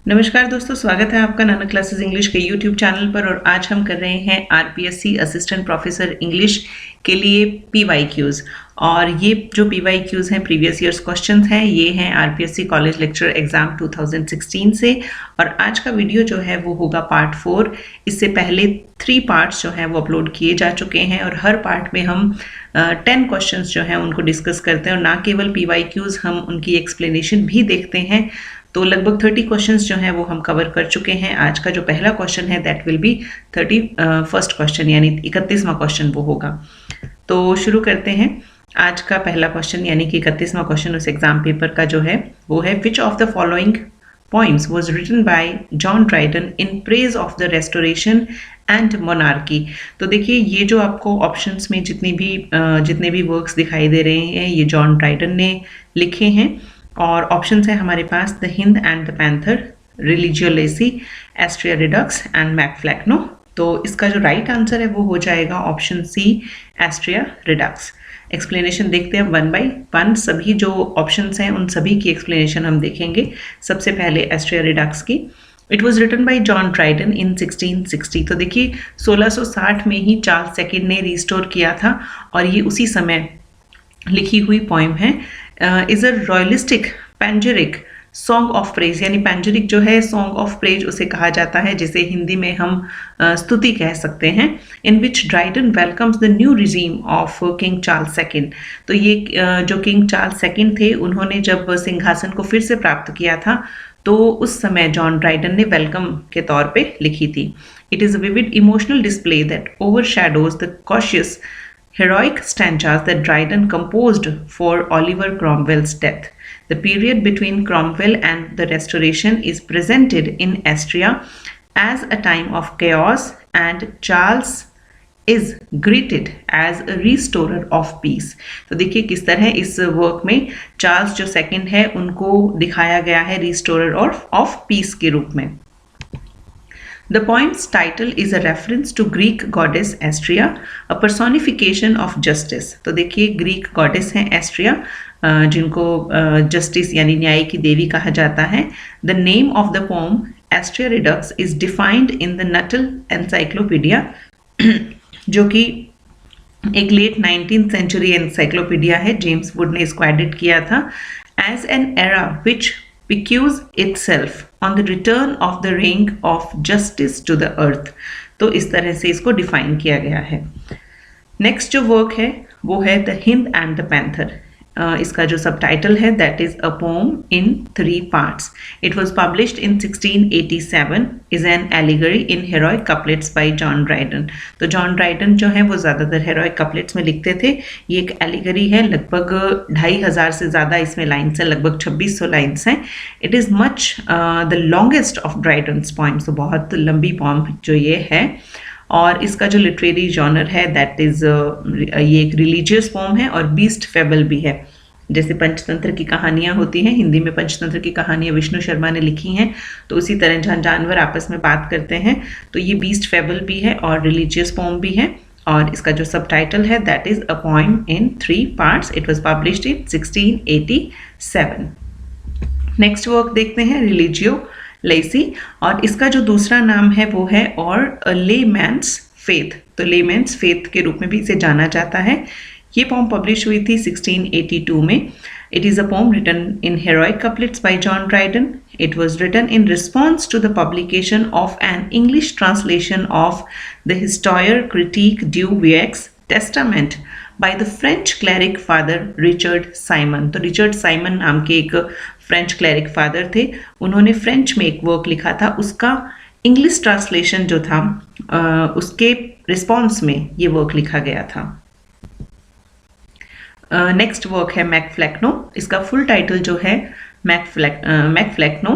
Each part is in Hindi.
नमस्कार दोस्तों, स्वागत है आपका नाना क्लासेस इंग्लिश के यूट्यूब चैनल पर। और आज हम कर रहे हैं आरपीएससी असिस्टेंट प्रोफेसर इंग्लिश के लिए पीवाईक्यूज़। और ये जो पीवाईक्यूज़ हैं प्रीवियस ईयर्स क्वेश्चंस हैं, ये हैं आरपीएससी कॉलेज लेक्चर एग्जाम 2016 से। और आज का वीडियो जो है वो होगा पार्ट 4। इससे पहले 3 पार्ट्स जो हैं वो अपलोड किए जा चुके हैं और हर पार्ट में हम 10 क्वेश्चंस जो हैं उनको डिस्कस करते हैं और ना केवल पीवाईक्यूज़, हम उनकी एक्सप्लेनेशन भी देखते हैं। तो लगभग 30 क्वेश्चंस जो हैं वो हम कवर कर चुके हैं। आज का जो पहला क्वेश्चन है that will be 31st question, यानी 31वां क्वेश्चन वो होगा। तो शुरू करते हैं। आज का पहला क्वेश्चन यानी कि 31वां क्वेश्चन उस एग्जाम पेपर का जो है वो है, which of the following poems was written by John Dryden in praise of the restoration and monarchy। तो देखिए, ये जो आपको ऑप्शंस में जितने भी वर्क्स दिखाई दे रहे हैं ये जॉन ड्राइडन ने लिखे हैं। और ऑप्शंस है हमारे पास the Hind and the Panther, Religio Laici, Astraea Redux and MacFlecknoe. तो इसका जो राइट आंसर है वो हो जाएगा option C, Astraea Redux. Explanation देखते हैं 1 by 1। सभी जो ऑप्शंस हैं उन सभी की एक्सप्लेनेशन हम देखेंगे। सबसे पहले एस्ट्रिया रिडक्स की। It was written by John Dryden in 1660। तो देखिए 1660 में ही चार्ल्स सेकंड ने रिस्टोर किया था और ये उसी समय लिखी हुई पोइम है। Is a royalistic panegyric song of praise, यानी पैंजरिक जो है सॉन्ग ऑफ प्रेज उसे कहा जाता है, जिसे हिंदी में हम स्तुति कह सकते हैं। In which Dryden welcomes the new regime of King Charles second. तो ये जो किंग चार्ल्स सेकंड थे, उन्होंने जब सिंहासन को फिर से प्राप्त किया था तो उस समय जॉन ड्राइडन ने वेलकम के तौर पे लिखी थी। It is a vivid emotional display that ओवरशैडोज the cautious heroic stanzas that Dryden composed for Oliver Cromwell's death. The period between Cromwell and the Restoration is presented in Astrea as a time of chaos, and Charles is greeted as a restorer of peace। तो देखिए किस तरह इस वर्क में चार्ल्स जो सेकंड है उनको दिखाया गया है रिस्टोरर ऑफ पीस के रूप में। The poem's title is a reference to Greek goddess Astrea, a personification of justice। तो देखिए ग्रीक गॉडेस हैं एस्ट्रिया, जिनको जस्टिस यानी न्याय की देवी कहा जाता है। The name of the poem Astrea Redux is defined in the Nuttall Encyclopedia, जो कि एक लेट 19th सेंचुरी एनसाइक्लोपीडिया है, जेम्स वुड ने इसको एडिट किया था, as an era which piques itself on the return of the reign of justice to the earth। तो इस तरह से इसको डिफाइन किया गया है। नेक्स्ट जो वर्क है वो है the Hind and the panther. इसका जो सबटाइटल है that is a poem in 3 parts. It was published in 1687, is an allegory in heroic couplets by John Dryden. तो जॉन ड्राइडन जो है वो ज़्यादातर हेरोइक कपलेट्स में लिखते थे। ये एक एलिगरी है, लगभग 2500 से ज़्यादा इसमें लाइन्स हैं, लगभग 2600 लाइन्स हैं। It is much the longest of Dryden's poems. तो बहुत लंबी पोम जो ये है। और इसका जो लिटरेरी जॉनर है दैट इज़ ये एक रिलीजियस पोम है और बीस्ट फेबल भी है। जैसे पंचतंत्र की कहानियाँ होती हैं, हिंदी में पंचतंत्र की कहानियाँ विष्णु शर्मा ने लिखी हैं, तो उसी तरह जहाँ जानवर आपस में बात करते हैं तो ये बीस्ट फेबल भी है और रिलीजियस पोम भी है। और इसका जो सबटाइटल है that is a poem in 3 parts. It was published in 1687। Next work देखते हैं, रिलीजियो लेसी, और इसका जो दूसरा नाम है वो है और लेमैन्स फेथ। तो लेमैन्स फेथ के रूप में भी इसे जाना जाता है। ये पोम पब्लिश हुई थी 1682 में। It is a poem written in heroic couplets by John Dryden. It was written in response to the publication of an English translation of the Histoire Critique du Vieux Testament by the French cleric Father Richard Simon. तो रिचर्ड साइमन नाम के एक फ्रेंच क्लैरिक फादर थे, उन्होंने फ्रेंच में एक वर्क लिखा था, उसका इंग्लिश ट्रांसलेशन जो था उसके रिस्पॉन्स में ये वर्क लिखा गया था। नेक्स्ट वर्क है मैकफ्लैक्नो। इसका फुल टाइटल जो है मैकफ्लैक्नो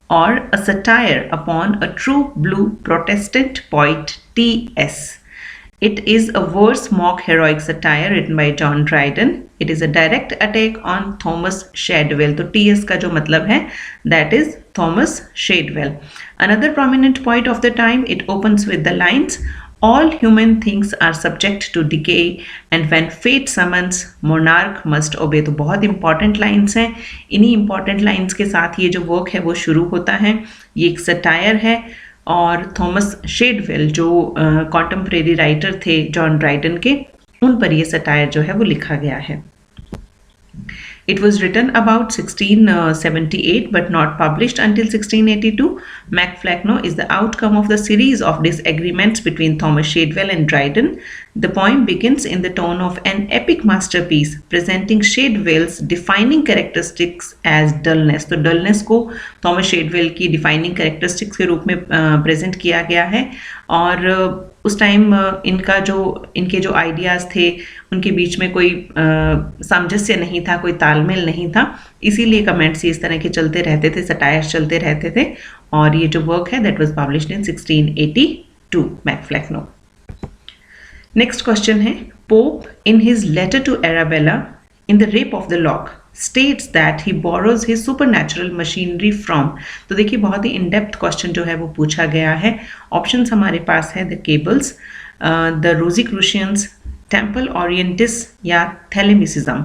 और a satire upon a true blue Protestant poet T.S. It is a verse mock heroic satire written by John Dryden. It is a direct attack on Thomas Shadwell। तो T.S. का जो मतलब है that is Thomas Shadwell, another prominent poet of the time। It opens with the lines All human things are subject to decay and when fate summons monarch must obey। तो बहुत इंपॉर्टेंट लाइन्स हैं। इन्हीं इंपॉर्टेंट लाइन्स के साथ ये जो वर्क है वो शुरू होता है। ये एक सटायर है और थॉमस शेडवेल जो कॉन्टेम्परेरी राइटर थे जॉन ड्राइडन के, उन पर ये सटायर जो है वो लिखा गया है। It was written about 1678 but not published until 1682. MacFlecknoe is the outcome of the series of disagreements between Thomas Shadwell and Dryden. The poem begins in the tone of an epic masterpiece, presenting Shadwell's defining characteristics as dullness. तो dullness को Thomas Shadwell की defining characteristics के रूप में present किया गया है और उस टाइम इनके जो आइडियाज़ थे उनके बीच में कोई सामंजस्य नहीं था, कोई तालमेल नहीं था, इसीलिए कमेंट्स इस तरह के चलते रहते थे, सटायर्स चलते रहते थे। और ये जो वर्क है that was published in 1682, MacFlecknoe. Next question है, Pope in his letter to Arabella in the Rape of the Lock states that he borrows his supernatural machinery from। तो देखिए बहुत ही इन डेप्थ क्वेश्चन जो है वो पूछा गया है। ऑप्शंस हमारे पास है द केबल्स, द रोजीक्रूशियंस, टेम्पल ओरिएंटिस या थैलेमिसिज्म।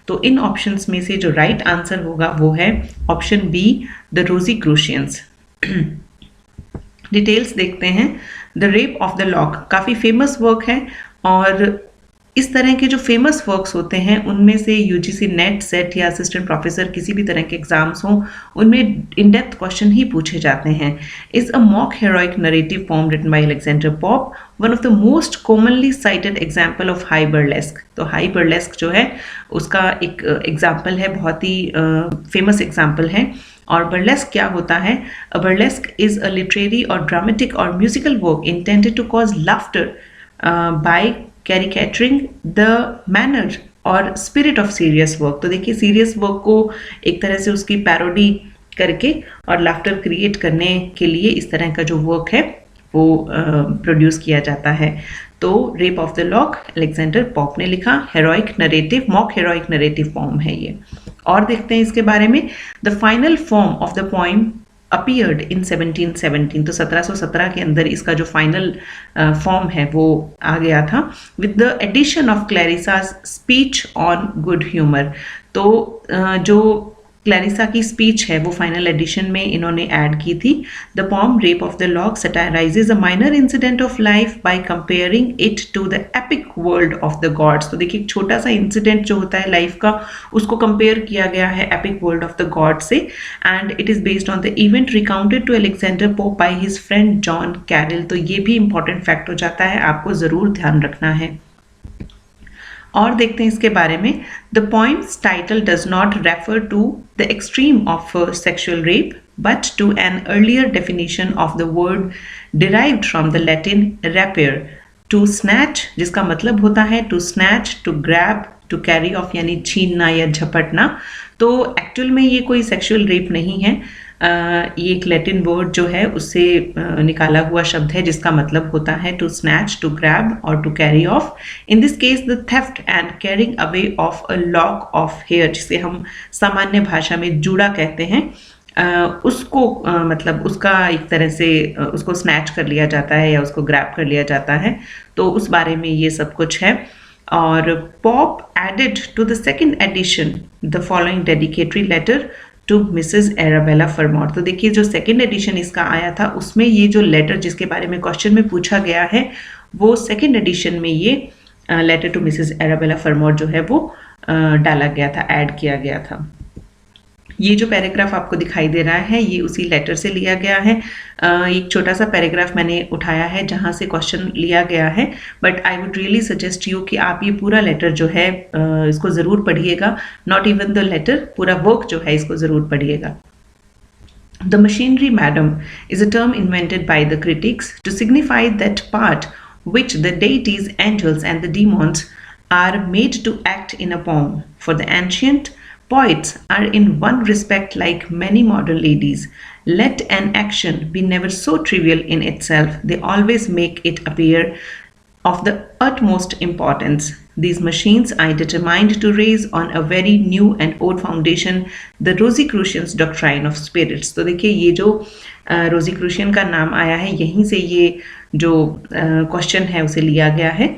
तो इन ऑप्शंस में से जो राइट आंसर होगा वो है ऑप्शन बी, द रोजीक्रूशियंस। डिटेल्स देखते हैं। The Rape of the lock काफ़ी फेमस वर्क है और इस तरह के जो फेमस वर्क्स होते हैं उनमें से यूजीसी नेट, सेट या असिस्टेंट प्रोफेसर किसी भी तरह के एग्जाम्स हों उनमें इन डेप्थ क्वेश्चन ही पूछे जाते हैं। Is a mock heroic narrative form written by Alexander Pope, one of the most commonly cited example of high burlesque. तो हाई बर्लेस्क जो है उसका एक एग्जाम्पल है, बहुत ही फेमस एग्जाम्पल है। और बर्लेस्क क्या होता है? A burlesque is a literary or dramatic or musical work intended to cause laughter by caricaturing the manner or spirit of serious work. तो देखिए सीरियस वर्क को एक तरह से उसकी पैरोडी करके और लाफ्टर क्रिएट करने के लिए इस तरह का जो वर्क है वो प्रोड्यूस किया जाता है। तो rape of the lock Alexander Pope ने लिखा, heroic narrative, mock heroic narrative form है ये। और देखते हैं इसके बारे में। The final form of the poem appeared in 1717। तो 1717 के अंदर इसका जो फाइनल फॉर्म है वो आ गया था with the addition of Clarissa's speech on good humour. तो जो क्लैरिसा की स्पीच है वो फाइनल एडिशन में इन्होंने ऐड की थी। The poem Rape of the Lock satirises a minor incident of life by comparing it to the epic world of the gods. तो देखिए एक छोटा सा इंसिडेंट जो होता है लाइफ का उसको कंपेयर किया गया है epic world of the god से, and it is based on the event recounted to Alexander Pope by his friend John Caryll. तो ये भी इंपॉर्टेंट फैक्ट हो जाता है, आपको ज़रूर ध्यान रखना है। और देखते हैं इसके बारे में। The poem's title does not refer to the extreme of sexual rape but to an earlier definition of the word derived from the Latin rapere, to snatch, जिसका मतलब होता है to snatch, to grab, to carry off यानी छीनना या झपटना। तो एक्चुअल में ये कोई सेक्शुअल रेप नहीं है, ये एक लैटिन वर्ड जो है उससे निकाला हुआ शब्द है जिसका मतलब होता है टू स्नैच, टू ग्रैब और to carry off. In this case the theft and carrying away of a lock of hair, जिसे हम सामान्य भाषा में जूड़ा कहते हैं, उसको मतलब उसका एक तरह से उसको स्नैच कर लिया जाता है या उसको ग्रैब कर लिया जाता है। तो उस बारे में ये सब कुछ है। और Pope added to the second edition the following dedicatory letter to Mrs Arabella Fermor. तो देखिए जो सेकेंड एडिशन इसका आया था उसमें ये जो लेटर जिसके बारे में क्वेश्चन में पूछा गया है वो सेकेंड एडिशन में ये लेटर टू मिसेस एराबेला फरमोर जो है वो डाला गया था, ऐड किया गया था। ये जो पैराग्राफ आपको दिखाई दे रहा है ये उसी लेटर से लिया गया है। एक छोटा सा पैराग्राफ मैंने उठाया है जहाँ से क्वेश्चन लिया गया है, but I would really suggest you कि आप ये पूरा लेटर जो है इसको ज़रूर पढ़िएगा। नॉट इवन द लेटर, पूरा वर्क जो है इसको ज़रूर पढ़िएगा। The machinery, madam, is a term invented by the critics to signify that part which the deities, angels and the demons are made to act in a poem. For the ancient poets are in one respect like many modern ladies. Let an action be never so trivial in itself, they always make it appear of the utmost importance. These machines I determined to raise on a very new and old foundation, the Rosicrucians doctrine of spirits. तो देखिए ये जो रोजीक्रूशियन का नाम आया है यहीं से ये जो क्वेश्चन है उसे लिया गया है।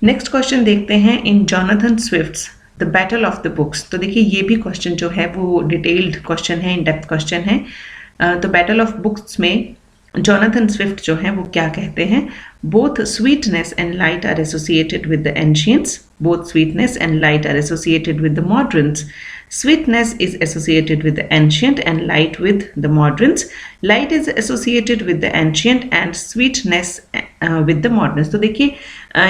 नेक्स्ट क्वेश्चन देखते हैं, in Jonathan Swift's the Battle of the Books. तो देखिए ये भी क्वेश्चन जो है वो डिटेल्ड क्वेश्चन है, इन डेप्थ क्वेश्चन है। तो बैटल ऑफ बुक्स में जॉनथन स्विफ्ट जो है वो क्या कहते हैं, both sweetness and light are associated with the ancients, both sweetness and light are associated with the moderns, sweetness is associated with the ancient and light with the moderns, light is associated with the ancient and sweetness with the moderns। तो देखिए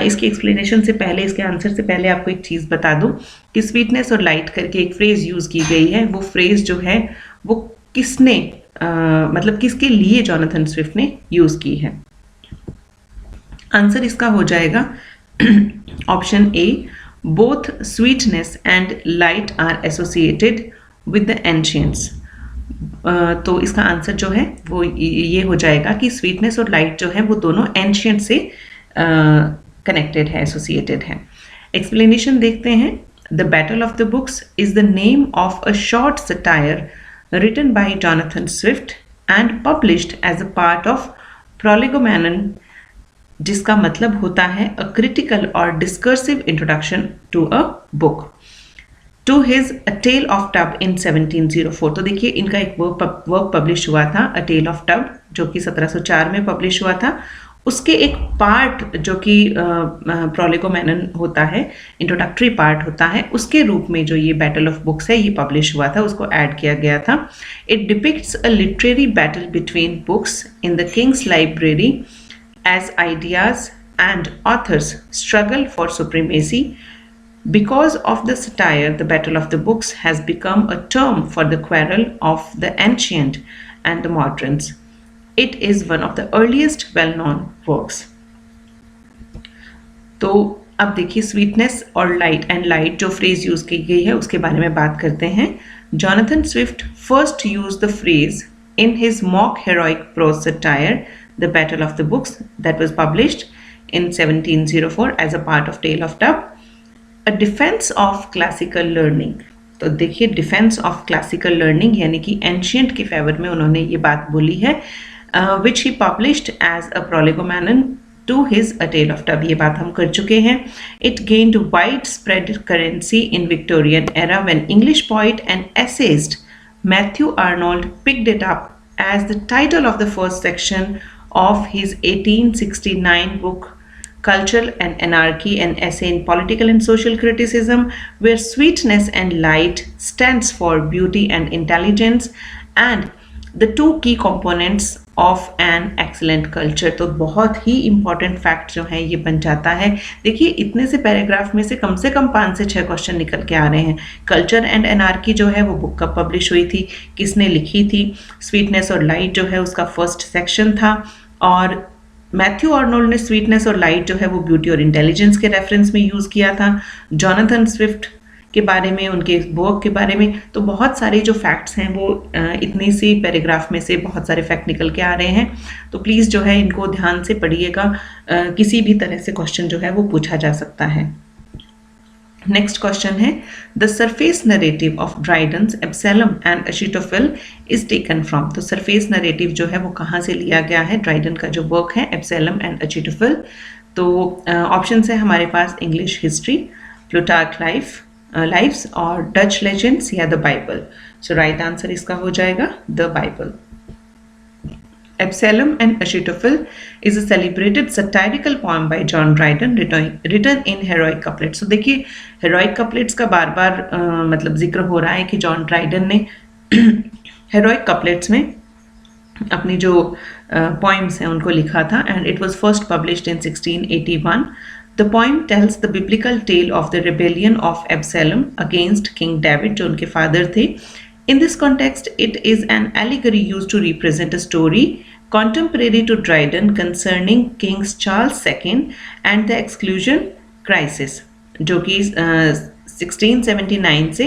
इसकी एक्सप्लेनेशन से पहले, इसके आंसर से पहले आपको एक चीज़ बता दूं कि स्वीटनेस और लाइट करके एक फ्रेज यूज़ की गई है। वो फ्रेज जो है वो किसने मतलब किसके लिए जॉनथन स्विफ्ट ने यूज़ की है। आंसर इसका हो जाएगा option A, both sweetness and light are associated with the ancients। तो इसका आंसर जो है वो ये हो जाएगा कि स्वीटनेस और लाइट जो है वो दोनों एंशियंट से कनेक्टेड है, एसोसिएटेड है। एक्सप्लेनेशन देखते हैं, the Battle of the books is the name of a short satire written by Jonathan Swift and published as a part of Prolegomena, जिसका मतलब होता है a critical or discursive introduction to a book, to his a Tale of Tub इन 1704। तो देखिए इनका एक वर्क पब्लिश हुआ था, अ टेल ऑफ टब, जो कि 1704 में पब्लिश हुआ था। उसके एक पार्ट जो कि प्रोलेगोमेनन होता है, इंट्रोडक्टरी पार्ट होता है, उसके रूप में जो ये बैटल ऑफ बुक्स है ये पब्लिश हुआ था, उसको ऐड किया गया था। It depicts a literary battle between books in the Kings library as ideas and authors struggle for supremacy. Because of the satire, the Battle of the Books has become a term for the quarrel of the ancient and the moderns. It is one of the earliest well-known works. तो अब देखिए स्वीटनेस और लाइट एंड लाइट जो फ्रेज यूज की गई है उसके बारे में बात करते हैं। Jonathan Swift first use the phrase in his mock heroic prose satire The Battle of the Books that was published in 1704 as a part of Tale of Tub, a defense of classical learning। तो देखिए डिफेंस ऑफ क्लासिकल लर्निंग यानी कि एंशियंट के फेवर में उन्होंने ये बात बोली है, which he published as a prolegomenon to his a Tale of Tub. ये बात हम कर चुके हैं। It gained wide spread currency in Victorian era when English poet and essayist Matthew Arnold picked it up as the title of the first section of his 1869 book Culture and Anarchy, an essay in political and social criticism, where sweetness and light stands for beauty and intelligence and the two key components of an excellent culture। तो बहुत ही important fact जो है ये बन जाता है। देखिए इतने से पैराग्राफ में से कम 5 से 6 क्वेश्चन निकल के आ रहे हैं। कल्चर एंड एनार्की जो है वो बुक कब पब्लिश हुई थी, किसने लिखी थी, स्वीटनेस और लाइट जो है उसका फर्स्ट सेक्शन था, और मैथ्यू आर्नोल्ड ने स्वीटनेस और लाइट जो है वो ब्यूटी और इंटेलिजेंस के रेफरेंस में यूज़ किया था। जॉनथन स्विफ्ट के बारे में, उनके वर्क के बारे में तो बहुत सारे जो फैक्ट्स हैं वो इतनी सी पैराग्राफ में से बहुत सारे फैक्ट निकल के आ रहे हैं। तो प्लीज़ जो है इनको ध्यान से पढ़िएगा, किसी भी तरह से क्वेश्चन जो है वो पूछा जा सकता है। नेक्स्ट क्वेश्चन है, the surface narrative of Dryden's Absalom and Achitophel is taken from. तो सरफेस नरेटिव जो है वो कहाँ से लिया गया है, ड्राइडन का जो वर्क है एब्सैलम एंड अशीटोफिल। तो ऑप्शन है हमारे पास इंग्लिश हिस्ट्री, प्लूटार्क लाइव्स और डच लेजेंड्स या the Bible. So right answer इसका हो जाएगा the Bible. Absalom and Achitophel is a celebrated satirical poem by John Dryden written in heroic couplets। तो देखिए heroic couplets का बार बार मतलब जिक्र हो रहा है कि जॉन ड्राइडन ने heroic couplets में अपनी जो poems हैं उनको लिखा था, and it was first published in 1681। The poem tells the biblical tale of the rebellion of Absalom against King David, जो उनके father थे। In this context, it is an allegory used to represent a story contemporary to Dryden concerning King Charles II and the Exclusion Crisis, जो कि 1679 से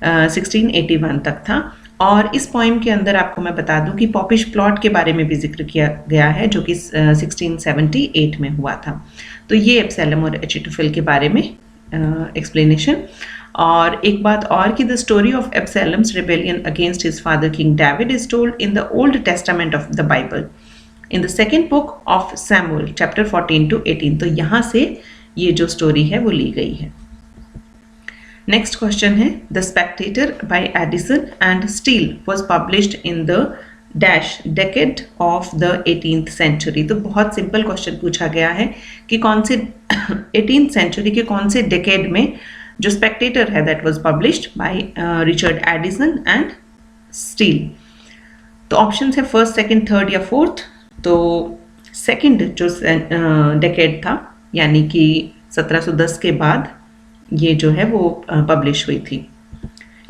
1681 तक था। और इस पोइम के अंदर आपको मैं बता दूं कि पॉपिश प्लॉट के बारे में भी जिक्र किया गया है, जो कि 1678 में हुआ था। तो ये एब्सैलम और अचीटोफिल के बारे में एक्सप्लेनेशन। और एक बात और कि the story of Absalom's rebellion against his father King David is told in the Old Testament of the Bible. In the second book of Samuel chapter 14 to 18। तो यहाँ से ये जो स्टोरी है वो ली गई है। नेक्स्ट क्वेश्चन है the Spectator by Addison and Steele was published in the dash decade of the 18th century. तो बहुत सिंपल क्वेश्चन पूछा गया है कि कौन से 18th सेंचुरी के कौन से डेकेड में जो स्पेक्टेटर है that was published by Richard Edison and steel. तो ऑप्शन है फर्स्ट, सेकंड, थर्ड या फोर्थ। तो सेकंड जो डेकेड था यानी कि 1710 के बाद ये जो है वो पब्लिश हुई थी।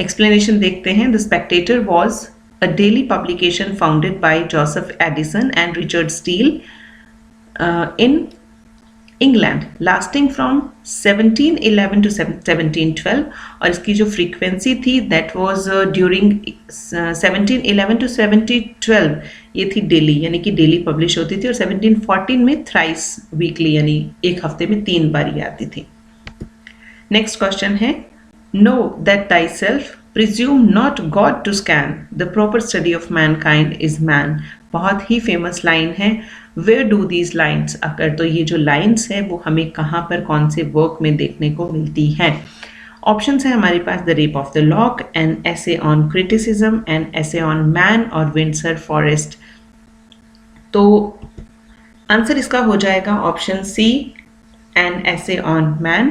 एक्सप्लेनेशन देखते हैं। The Spectator was a daily publication founded by Joseph Addison and Richard Steele in England, lasting from 1711 to 1712। और इसकी जो फ्रीक्वेंसी थी that was during 1711 to 1712 ये थी डेली, यानी कि डेली पब्लिश होती थी। और 1714 में थ्राइस वीकली यानी एक हफ्ते में 3 बार ये आती थी। नेक्स्ट क्वेश्चन है Know that thyself, presume not God to scan, the proper study of mankind is man। बहुत ही फेमस लाइन है। Where do these lines occur? तो ये जो लाइन्स है वो हमें कहाँ पर कौन से वर्क में देखने को मिलती है। ऑप्शंस है हमारे पास the Rape of the Lock, an Essay on Criticism, an Essay on Man और विंडसर फॉरेस्ट। तो आंसर इसका हो जाएगा option C, An essay on man।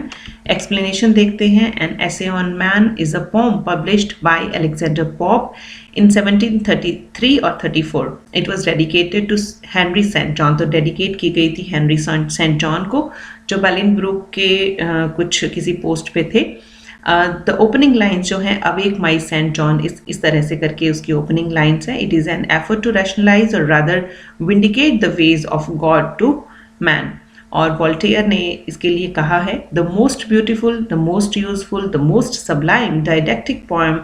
Explanation देखते हैं। An essay on man is a poem published by Alexander Pope in 1733 और 34। It was dedicated to Henry St. John। तो डेडिकेट की गई थी हेनरी सेंट जॉन को, जो बैलिनब्रुक के कुछ किसी पोस्ट पे थे। द ओपनिंग लाइन्स जो है अवेक माई सेंट जॉन, इस तरह से करके उसकी ओपनिंग लाइन्स है। It is an effort to rationalise or rather vindicate the ways of God to man. और वॉल्टेयर ने इसके लिए कहा है the most beautiful, the most useful, the most sublime didactic poem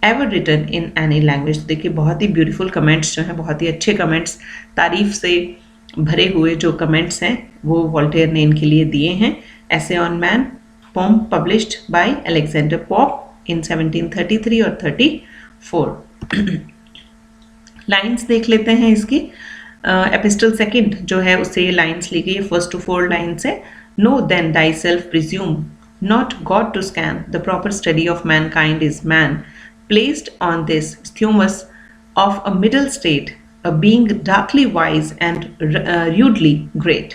ever written in any language. देखिए बहुत ही ब्यूटीफुल कमेंट्स जो हैं, बहुत ही अच्छे कमेंट्स, तारीफ से भरे हुए जो कमेंट्स हैं वो वॉल्टेयर ने इनके लिए दिए हैं। Essay on Man, poem published by Alexander Pope in 1733 और 34। लाइन्स देख लेते हैं इसकी। एपिस्टल सेकंड जो है उससे ये लाइन्स ली गई है। फर्स्ट टू 4 लाइन्स है। Know then thyself presume not God to scan, the proper study of mankind is man placed on this isthmus of a middle state, a being darkly wise and rudely great.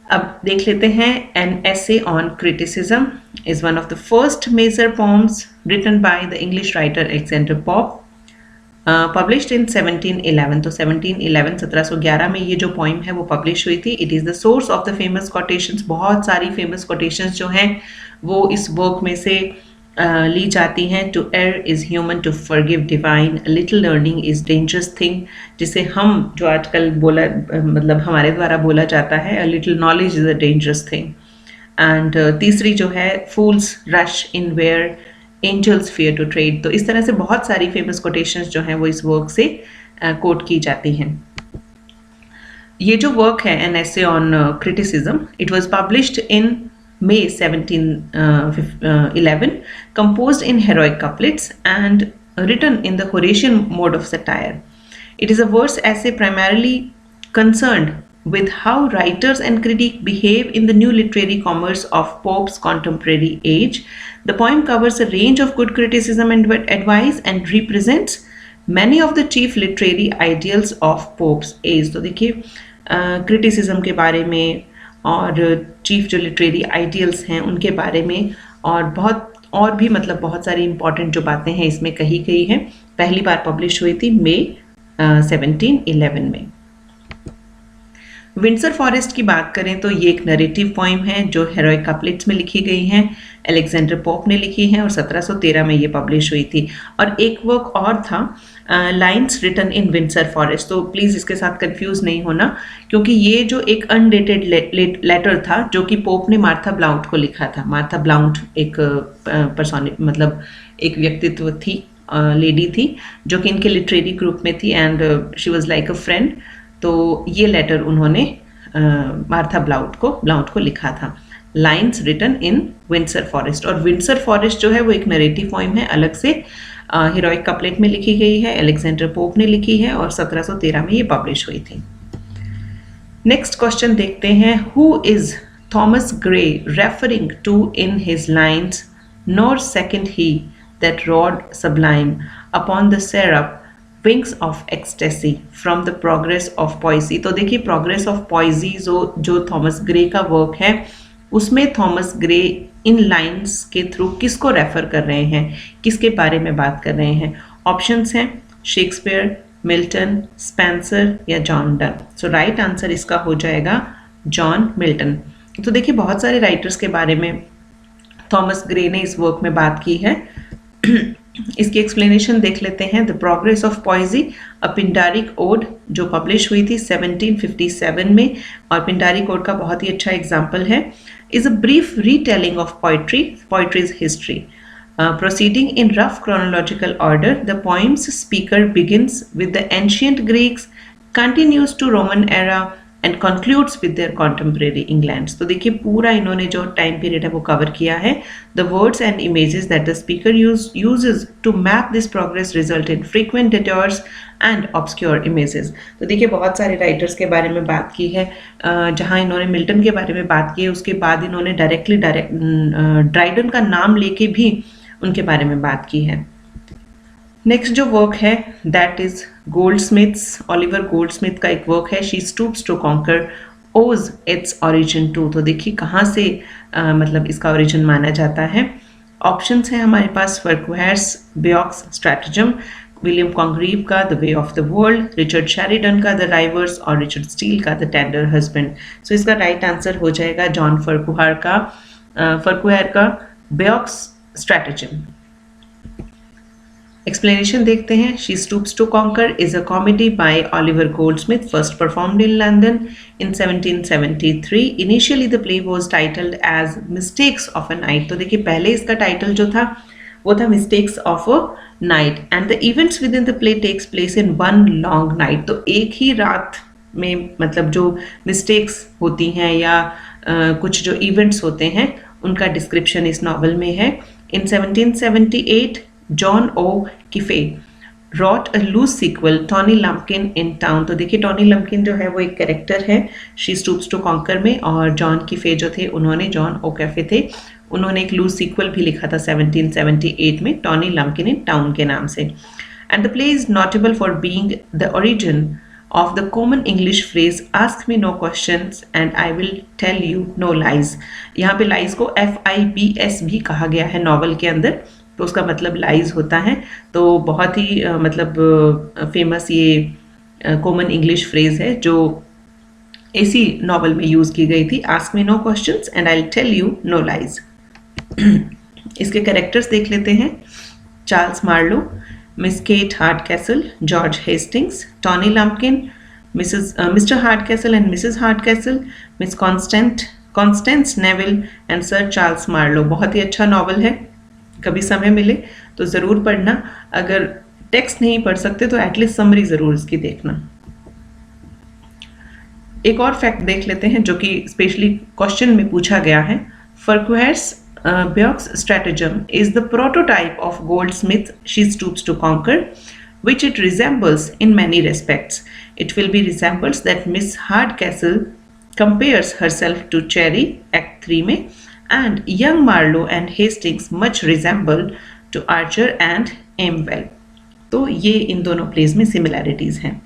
अब देख लेते हैं। An Essay on Criticism is one of the first major poems written by the English writer Alexander Pope, published in 1711। तो 1711 में ये जो पोइम है वो पब्लिश हुई थी। It is the source of the famous quotations. बहुत सारी फेमस कोटेशंस जो हैं वो इस वर्क में से ली जाती हैं। To err is human, to forgive divine, little learning is dangerous thing, जिसे हम जो आजकल बोला मतलब हमारे द्वारा बोला जाता है, a little knowledge is a dangerous thing. And तीसरी जो है fools rush in where angels fear to tread. तो इस तरह से बहुत सारी फेमस कोटेशंस जो हैं वो इस वर्क से कोट की जाती हैं। ये जो वर्क है N Essay on criticism, it was published in May 1711, composed in heroic couplets and written in the Horatian mode of satire. It is a verse essay primarily concerned with how writers and critics behave in the new literary commerce of Pope's contemporary age. The poem covers a range of good criticism and advice and represents many of the chief literary ideals of Pope's age। तो देखिए criticism के बारे में और चीफ जो लिटरेरी आइडियल्स हैं उनके बारे में और भी मतलब बहुत सारी इंपॉर्टेंट जो बातें हैं इसमें कही गई हैं। पहली बार पब्लिश हुई थी मई 1711 में। विंडसर फॉरेस्ट की बात करें तो ये एक नरेटिव पोइम है जो हेरोइक कपलेट्स में लिखी गई हैं। अलेक्जेंडर पोप ने लिखी हैं और 1713 में ये पब्लिश हुई थी। और एक वर्क और था lines written in Windsor Forest. तो प्लीज़ इसके साथ कंफ्यूज नहीं होना, क्योंकि ये जो एक अनडेटेड लेटर था जो कि पोप ने मार्था ब्लाउंट को लिखा था। मार्था ब्लाउंट एक पर्सन मतलब एक व्यक्तित्व थी, लेडी थी जो कि इनके लिटरेरी ग्रुप में थी and she was like a friend. तो ये लेटर उन्होंने मार्था ब्लाउंट को लिखा था। Lines written in Windsor Forest. और विंडसर फॉरेस्ट जो है वो एक नरेटिव पोइम है अलग से। हीरोइक कपलेट में लिखी गई है, अलेक्जेंडर पोप ने लिखी है और 1713 में ये पब्लिश हुई थी। नेक्स्ट क्वेश्चन देखते हैं, who is Thomas Gray referring to in his lines, nor second he that rode sublime upon the seraph wings of ecstasy from the Progress of Poesy. तो देखिए प्रोग्रेस ऑफ पॉइसी जो थॉमस ग्रे का वर्क है, उसमें थॉमस ग्रे इन लाइन्स के थ्रू किसको रेफर कर रहे हैं, किसके बारे में बात कर रहे हैं। ऑप्शंस हैं शेक्सपियर, मिल्टन, स्पेंसर या जॉन डन। सो राइट आंसर इसका हो जाएगा जॉन मिल्टन। तो देखिए बहुत सारे राइटर्स के बारे में थॉमस ग्रे ने इस वर्क में बात की है। इसकी एक्सप्लेनेशन देख लेते हैं। The Progress of Poesy, a Pindaric ode जो पब्लिश हुई थी 1757 में, और पिंडारिक ओड का बहुत ही अच्छा एग्जाम्पल है। Is a brief retelling of poetries history, proceeding in rough chronological order. The poem's speaker begins with the ancient Greeks, continues to Roman era and concludes with their contemporary England. तो देखिए पूरा इन्होंने जो टाइम पीरियड है वो कवर किया है। The words and images that the speaker uses to map this progress result in frequent detours and obscure images. तो देखिए बहुत सारे राइटर्स के बारे में बात की है। जहाँ इन्होंने मिल्टन के बारे में बात की है, उसके बाद इन्होंने ड्राइडन का नाम लेके भी उनके बारे में बात की है। नेक्स्ट जो वर्क है दैट इज गोल्डस्मिथ्स, ऑलिवर गोल्डस्मिथ का एक वर्क है, शी स्टूप्स टू कॉन्कर ओज इट्स ओरिजिन टू। तो देखिए कहाँ से मतलब इसका ओरिजिन माना जाता है। ऑप्शंस हैं हमारे पास फर्क्वेयर्स बेयॉक्स स्ट्रैटेजम, विलियम कॉन्ग्रीव का the way of the world, Richard Sheridan का द राइवर्स और रिचर्ड स्टील का द टेंडर हस्बैंड। सो इसका राइट आंसर हो जाएगा जॉन फर्क्वेयर का बेयॉक्स स्ट्रैटेजम। एक्सप्लेनेशन देखते हैं। She stoops to conquer is a comedy by Oliver Goldsmith, first performed in London in 1773। Initially the play was titled as mistakes of a night. तो देखिए पहले इसका टाइटल जो था वो था mistakes of a night, and the events within the play takes place in one long night. तो एक ही रात में मतलब जो मिस्टेक्स होती हैं या कुछ जो इवेंट्स होते हैं उनका डिस्क्रिप्शन इस नॉवल में है। In 1778, John O'Keefe wrote a loose sequel, Tony Lumpkin in Town। तो देखिए टॉनी लम्पकिन जो है वो एक कैरेक्टर है शी स्टूप्स टू कॉन्कर में, और जॉन कीफे जो थे उन्होंने जॉन ओकेफे थे, उन्होंने एक लूज सीक्वल भी लिखा था 1778 में टॉनी लम्पकिन इन टाउन के नाम से। And the play is notable for being the origin of the common English phrase ask me no questions and I will tell you no lies। यहाँ पे lies को FIBS भी कहा गया है नॉवल के अंदर, तो उसका मतलब lies होता है। तो बहुत ही मतलब फेमस ये कॉमन इंग्लिश फ्रेज है जो इसी नॉवल में यूज़ की गई थी, ask me no questions and I'll tell you no lies। इसके कैरेक्टर्स देख लेते हैं। Charles Marlow, Miss Kate Hardcastle, George Hastings, Tony Lumpkin, Mr Hardcastle and Mrs Hardcastle, Miss Constance Neville and Sir Charles Marlow. बहुत ही अच्छा नॉवल है, कभी समय मिले तो ज़रूर पढ़ना। अगर टेक्स्ट नहीं पढ़ सकते तो एटलीस्ट समरी ज़रूर इसकी देखना। एक और फैक्ट देख लेते हैं जो कि स्पेशली क्वेश्चन में पूछा गया है। फर्क्वेयर्स Beock's stratagem is the prototype of Goldsmith She Stoops to Conquer, which it resembles in many respects. It will be resembles that Miss Hardcastle compares herself to Cherry, Act 3 में, and young Marlowe and Hastings much resemble to Archer and Aimwell. तो ये इन दोनों प्लेस में सिमिलैरिटीज़ हैं।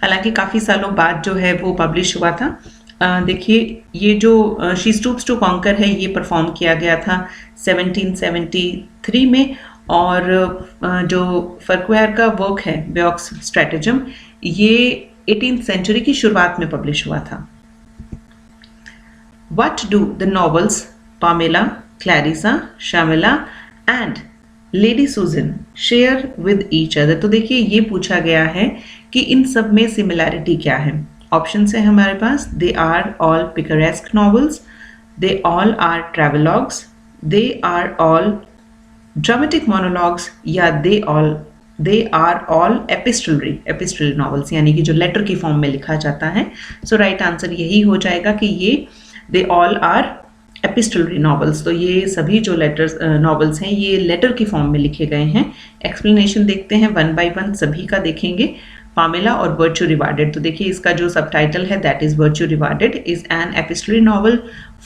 हालांकि काफ़ी सालों बाद जो है वो पब्लिश हुआ था। देखिए ये जो शी स्टूप्स टू कॉन्कर है ये परफॉर्म किया गया था 1773 में, और जो फर्क्वेयर का वर्क है बेयॉक्स स्ट्रैटेजम ये 18th सेंचुरी की शुरुआत में पब्लिश हुआ था। What do the novels Pamela, Clarissa, Shamela and Lady Susan share with each other. तो देखिए ये पूछा गया है कि इन सब में सिमिलैरिटी क्या है। ऑप्शन है हमारे पास, they are all picaresque novels, they all are travelogues, they are all dramatic monologues, या they are all epistolary novels, यानी कि जो लेटर की फॉर्म में लिखा जाता है। सो राइट आंसर यही हो जाएगा कि ये दे ऑल आर एपिस्टलरी नॉवेल्स, तो ये सभी जो लेटर्स नॉवेल्स हैं ये लेटर की फॉर्म में लिखे गए हैं। एक्सप्लेनेशन देखते हैं वन बाय वन, सभी का देखेंगे। पामेला और वर्च्यू रिवार्डेड, तो देखिए इसका जो सबटाइटल है that is virtue rewarded is an epistolary novel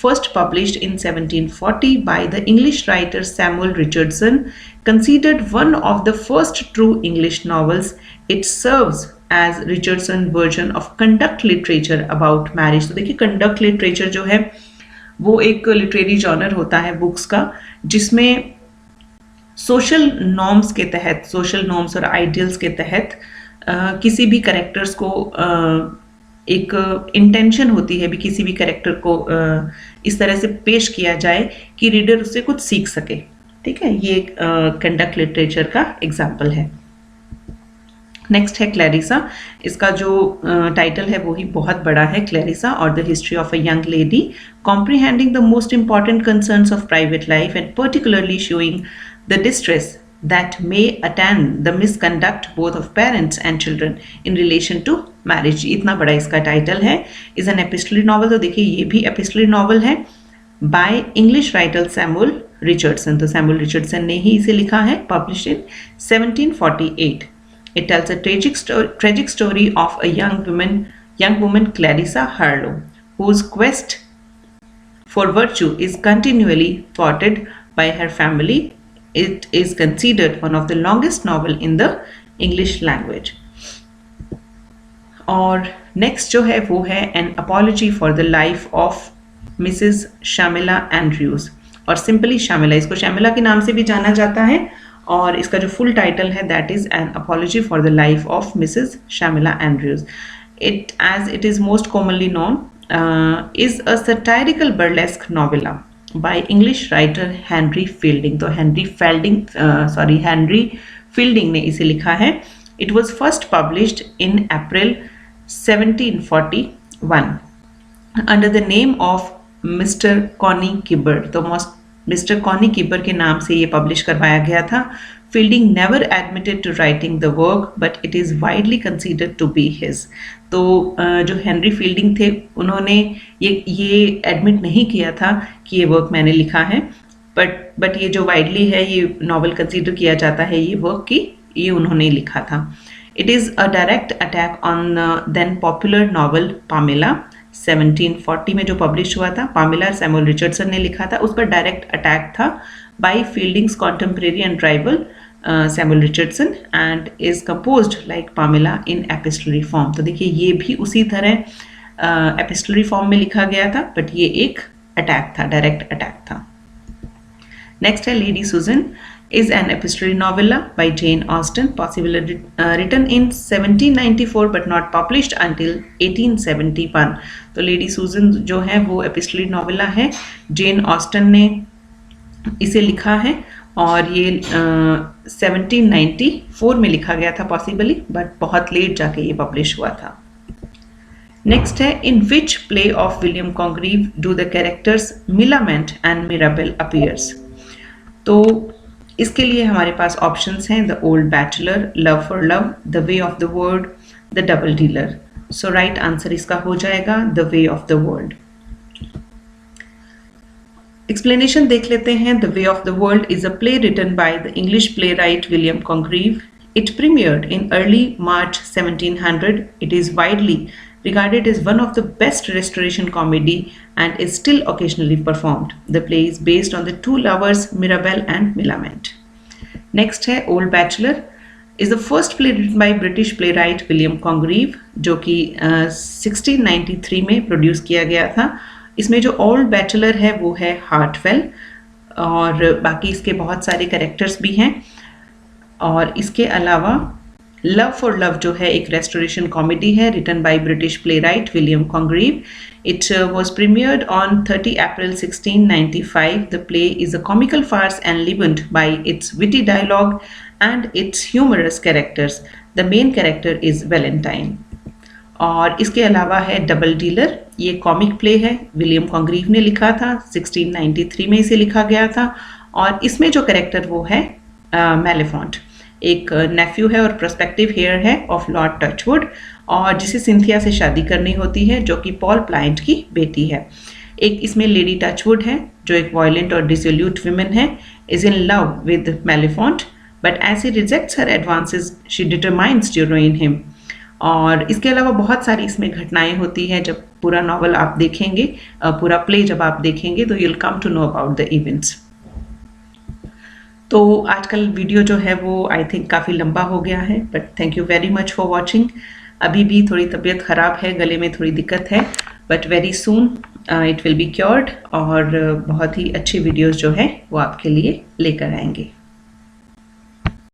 first published in 1740 by the English writer Samuel Richardson, considered one of the first true English novels. It serves as Richardson version of conduct literature about marriage. तो देखिए कंडक्ट लिटरेचर जो है वो एक लिटरेरी जॉनर होता है बुक्स का जिसमें सोशल नॉर्म्स के तहत, सोशल नॉर्म्स और आइडियल्स के तहत किसी भी कैरेक्टर्स को एक इंटेंशन होती है भी किसी भी कैरेक्टर को इस तरह से पेश किया जाए कि रीडर उससे कुछ सीख सके। ठीक है, ये कंडक्ट लिटरेचर का एग्जाम्पल है। नेक्स्ट है क्लैरिसा। इसका जो टाइटल है वो ही बहुत बड़ा है, क्लैरिसा और the history of a young lady comprehending the most important concerns of private life and particularly showing the distress that may attend the misconduct both of parents and children in relation to marriage। इतना बड़ा इसका टाइटल है। इज एन एपिस्टलरी नॉवल, तो देखिए ये भी एपिस्टलरी नॉवल है bye English writer Samuel Richardson. तो सैमुअल रिचर्डसन ने ही इसे लिखा है, published in 1748। It tells a tragic story of a young woman Clarissa Harlow, whose quest for virtue is continually thwarted by her family. It is considered one of the longest novel in the English language. और next जो है वो है An Apology for the Life of Mrs. Shamila Andrews, और simply Shamila, इसको शामिला के नाम से भी जाना जाता है और इसका जो फुल टाइटल है that is an apology for the life of Mrs Shamela Andrews. It as it is most commonly known is a satirical burlesque novella by English writer Henry Fielding. तो हेनरी फील्डिंग ने इसे लिखा है। It was first published in April 1741 under the name of Mr Conny Keyber. तो मिस्टर कॉनी किबर के नाम से ये पब्लिश करवाया गया था। Fielding never admitted to writing the work but it is widely considered to be his. तो जो हेनरी फील्डिंग थे उन्होंने ये एडमिट नहीं किया था कि ये वर्क मैंने लिखा है, बट ये जो वाइडली है ये नॉवल कंसीडर किया जाता है ये वर्क की ये उन्होंने लिखा था। It is a direct attack on then popular novel Pamela 1740 में जो पब्लिश हुआ था। पामेला सैमुअल रिचर्डसन ने लिखा था, उस पर डायरेक्ट अटैक था by Fielding's contemporary and rival Samuel Richardson and is composed like Pamela in epistolary form. तो देखिए ये भी उसी तरह एपिस्टलरी फॉर्म में लिखा गया था बट ये एक अटैक था, डायरेक्ट अटैक था। नेक्स्ट है lady Susan is an epistolary novella by Jane Austen, possibly written in 1794 but not published until 1871। तो लेडी सुजन जो है वो एपिस्टलरी नॉवेला है, जेन ऑस्टन ने इसे लिखा है और ये 1794 में लिखा गया था पॉसिबली, बट बहुत लेट जाके ये पब्लिश हुआ था। नेक्स्ट है in which play of William Congreve do the characters Millamant and Mirabell appears. तो इसके लिए हमारे पास ऑप्शंस हैं the old bachelor, love for love, the way of the world, the double dealer. So right answer इसका हो जाएगा the way of the world. Explanation देख लेते हैं। The way of the world is a play written by the English playwright William Congreve. It premiered in early March 1700. It is widely regarded as one of the best restoration comedy and is still occasionally performed. The play is based on the two lovers Mirabell and Millamant. Next है Old Bachelor is the first play written by British playwright William Congreve जो कि 1693 में प्रोड्यूस किया गया था। इसमें जो ओल्ड बैचलर है वो है हार्टवेल और बाकी इसके बहुत सारे कैरेक्टर्स भी हैं। और इसके अलावा लव फॉर लव जो है एक रेस्टोरेशन कॉमेडी है written by British playwright William Congreve. It was premiered on 30 April 1695। The play is a comical farce and livened by its witty dialogue and its humorous characters. The main character is Valentine. और इसके अलावा है डबल डीलर, ये कॉमिक प्ले है, विलियम कॉन्ग्रीव ने लिखा था, 1693 में इसे लिखा गया था। और इसमें जो कैरेक्टर वो है मैलेफॉन्ट, एक नेफ्यू है और प्रोस्पेक्टिव हेयर है ऑफ लॉर्ड टचवुड और जिसे सिंथिया से शादी करनी होती है जो कि पॉल प्लाइंट की बेटी है। एक इसमें लेडी टचवुड है जो एक वायलेंट और डिसोल्यूट विमेन है, is in love with Mellefont but as he rejects her advances she determines to ruin him. और इसके अलावा बहुत सारी इसमें घटनाएं होती हैं। जब पूरा नॉवल आप देखेंगे, पूरा प्ले जब आप देखेंगे तो you'll come to know about the events। तो आजकल वीडियो जो है वो आई थिंक काफ़ी लंबा हो गया है, but thank you very much for watching. अभी भी थोड़ी तबीयत ख़राब है, गले में थोड़ी दिक्कत है, but very soon it will be cured और बहुत ही अच्छी वीडियोस जो है वो आपके लिए लेकर आएंगे।